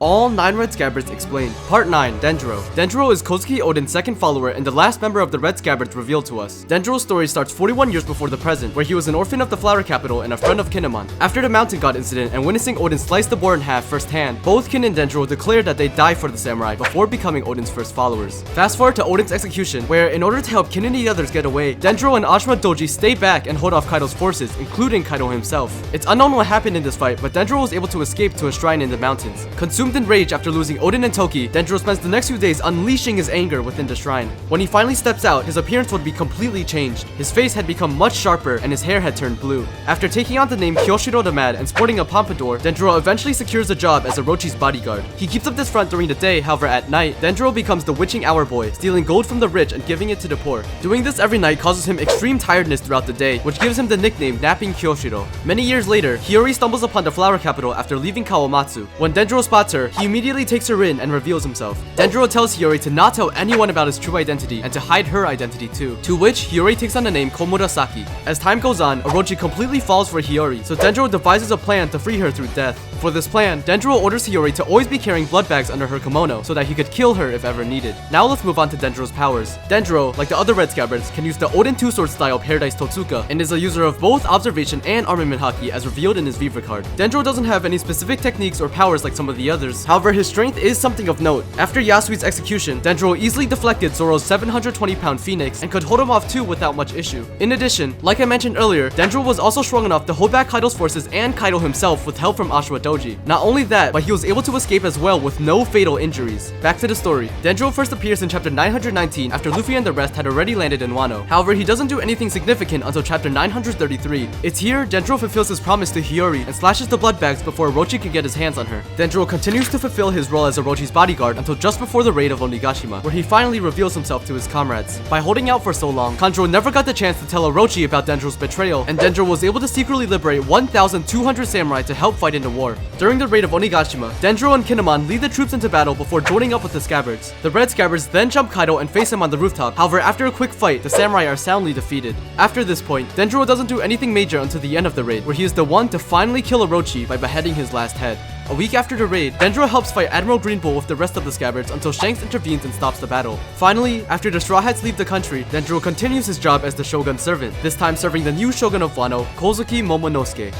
All 9 Red Scabbards explained. Part 9, Denjiro. Denjiro is Kozuki Oden's second follower and the last member of the Red Scabbards revealed to us. Denjiro's story starts 41 years before the present, where he was an orphan of the flower capital and a friend of Kinemon. After the mountain god incident and witnessing Oden slice the boar in half firsthand, both Kin and Denjiro declared that they'd die for the samurai before becoming Oden's first followers. Fast forward to Oden's execution, where in order to help Kin and the others get away, Denjiro and Ashura Doji stay back and hold off Kaido's forces, including Kaido himself. It's unknown what happened in this fight, but Denjiro was able to escape to a shrine in the mountains. Consumed in rage after losing Oden and Toki, Denjiro spends the next few days unleashing his anger within the shrine. When he finally steps out, his appearance would be completely changed. His face had become much sharper and his hair had turned blue. After taking on the name Kyoshiro the Mad and sporting a pompadour, Denjiro eventually secures a job as Orochi's bodyguard. He keeps up this front during the day, however at night, Denjiro becomes the witching hour boy, stealing gold from the rich and giving it to the poor. Doing this every night causes him extreme tiredness throughout the day, which gives him the nickname Napping Kyoshiro. Many years later, Hiyori stumbles upon the flower capital after leaving Kawamatsu. When Denjiro spots her, he immediately takes her in and reveals himself. Denjiro tells Hiyori to not tell anyone about his true identity and to hide her identity too, to which Hiyori takes on the name Komurasaki. As time goes on, Orochi completely falls for Hiyori, so Denjiro devises a plan to free her through death. For this plan, Denjiro orders Hiyori to always be carrying blood bags under her kimono so that he could kill her if ever needed. Now let's move on to Denjiro's powers. Denjiro, like the other Red Scabbards, can use the Oden two-sword style Paradise Totsuka and is a user of both observation and armament haki as revealed in his Viva card. Denjiro doesn't have any specific techniques or powers like some of the others, however his strength is something of note. After Yasui's execution, Denjiro easily deflected Zoro's 720-pound Phoenix and could hold him off too without much issue. In addition, like I mentioned earlier, Denjiro was also strong enough to hold back Kaido's forces and Kaido himself with help from Ashura Doji. Not only that, but he was able to escape as well with no fatal injuries. Back to the story. Denjiro first appears in chapter 919 after Luffy and the rest had already landed in Wano. However, he doesn't do anything significant until chapter 933. It's here Denjiro fulfills his promise to Hiyori and slashes the blood bags before Orochi can get his hands on her. Denjiro continues to fulfill his role as Orochi's bodyguard until just before the raid of Onigashima, where he finally reveals himself to his comrades. By holding out for so long, Kanjuro never got the chance to tell Orochi about Denjiro's betrayal, and Denjiro was able to secretly liberate 1,200 samurai to help fight in the war. During the raid of Onigashima, Denjiro and Kinemon lead the troops into battle before joining up with the Scabbards. The Red Scabbards then jump Kaido and face him on the rooftop. However, after a quick fight, the samurai are soundly defeated. After this point, Denjiro doesn't do anything major until the end of the raid, where he is the one to finally kill Orochi by beheading his last head. A week after the raid, Denjiro helps fight Admiral Green Bull with the rest of the Scabbards until Shanks intervenes and stops the battle. Finally, after the Straw Hats leave the country, Denjiro continues his job as the Shogun's servant, this time serving the new Shogun of Wano, Kozuki Momonosuke.